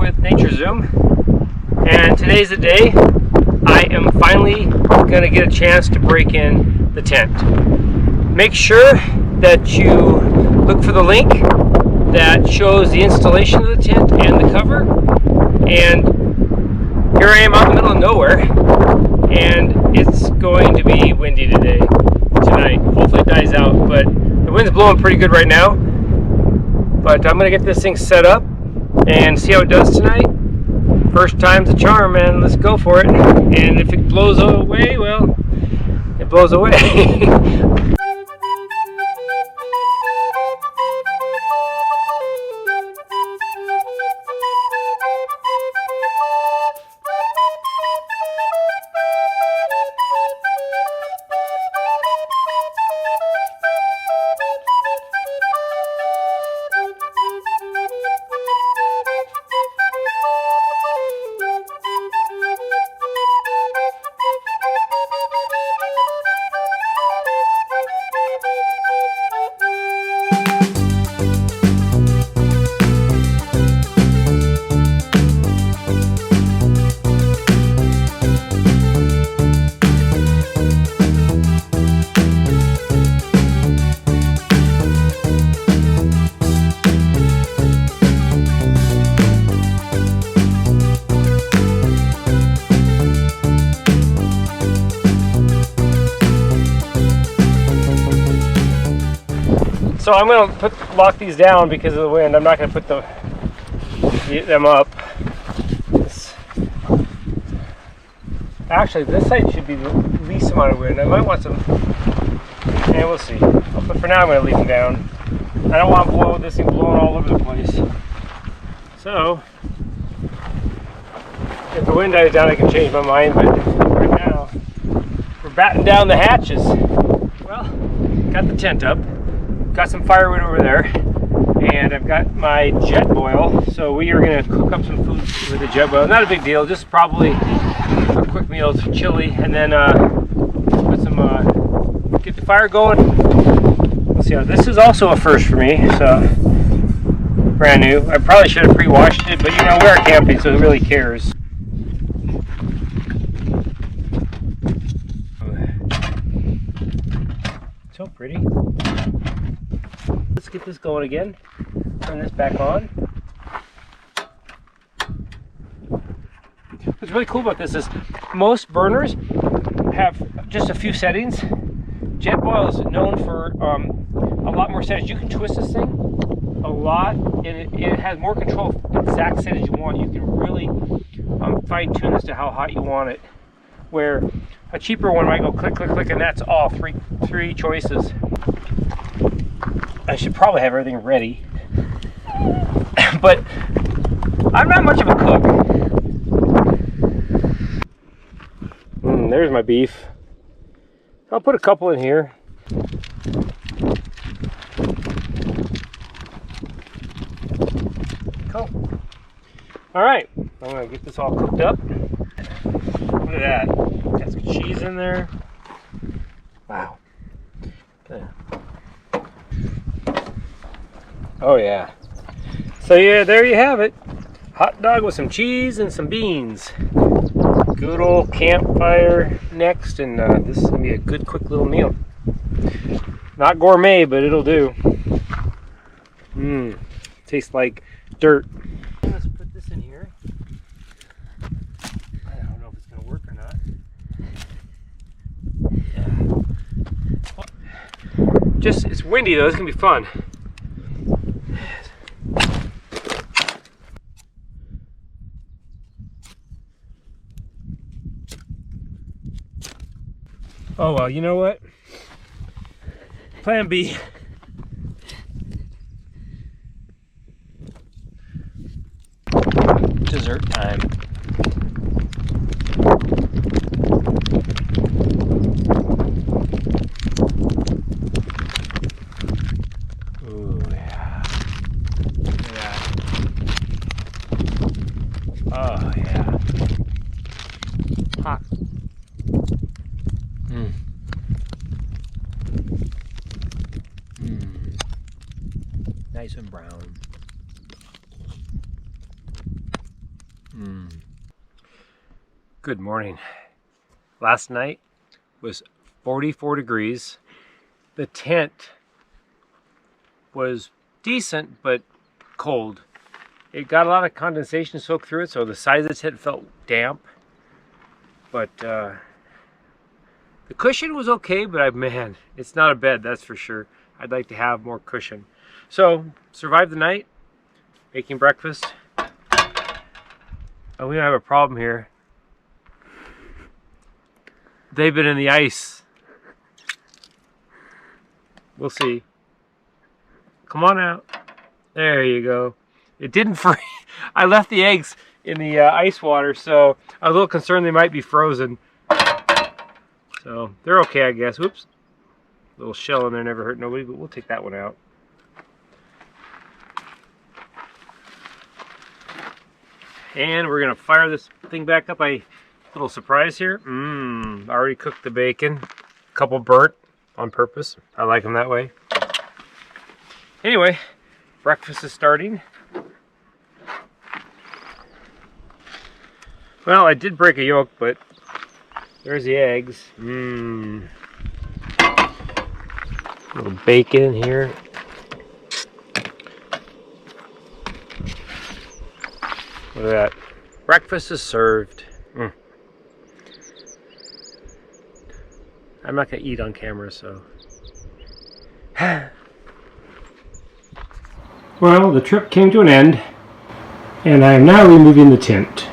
with Nature Zoom, and today's the day I am finally going to get a chance to break in the tent. Make sure that you look for the link that shows the installation of the tent and the cover. And here I am out in the middle of nowhere, and it's going to be windy tonight. Hopefully it dies out, but the wind's blowing pretty good right now. But I'm going to get this thing set up and see how it does tonight. First time's a charm, man. Let's go for it. And if it blows away, well, it blows away. So I'm going to lock these down because of the wind. I'm not going to put them up. Actually, this side should be the least amount of wind. I might want some, and we'll see. But for now, I'm going to leave them down. I don't want this thing blowing all over the place. So, if the wind dies down, I can change my mind. But right now, we're batting down the hatches. Well, got the tent up. Got some firewood over there, and I've got my Jetboil, so we are going to cook up some food with the Jetboil. Not a big deal, just probably a quick meal, some chili, and then put some get the fire going. Let's see, this is also a first for me, so brand new. I probably should have pre-washed it, but you know, we're camping, so who really cares? So pretty. Let's get this going again. Turn this back on. What's really cool about this is most burners have just a few settings. Jetboil is known for a lot more settings. You can twist this thing a lot, and it has more control of the exact settings you want. You can really fine tune as to how hot you want it. Where a cheaper one might go click, click, click, and that's all three choices. I should probably have everything ready, but I'm not much of a cook. There's my beef. I'll put a couple in here. Cool. All right, I'm gonna get this all cooked up. Look at that. Got some cheese in there. Wow. Okay. Oh yeah. So yeah, there you have it. Hot dog with some cheese and some beans. Good old campfire next, and this is gonna be a good quick little meal. Not gourmet, but it'll do. Tastes like dirt. Let's put this in here. I don't know if it's gonna work or not. Yeah. It's windy though, it's gonna be fun. Oh well, you know what? Plan B. Dessert time. Ooh, yeah. Look at that. Oh, yeah. Hot. Nice and brown. Good morning. Last night was 44 degrees. The tent was decent, but cold. It got a lot of condensation soaked through it, so the sides of the tent felt damp. But the cushion was okay, but man, it's not a bed, that's for sure. I'd like to have more cushion. So, survived the night, making breakfast. And we have a problem here. They've been in the ice. We'll see. Come on out. There you go. It didn't freeze. I left the eggs in the ice water, so I was a little concerned they might be frozen. So they're okay, I guess. Whoops. Little shell in there never hurt nobody, but we'll take that one out. And we're gonna fire this thing back up. Little surprise here. Already cooked the bacon. A couple burnt on purpose. I like them that way. Anyway, breakfast is starting. Well, I did break a yolk, but there's the eggs. Little bacon here. Look at that. Breakfast is served. I'm not going to eat on camera, so. Well, the trip came to an end, and I am now removing the tent.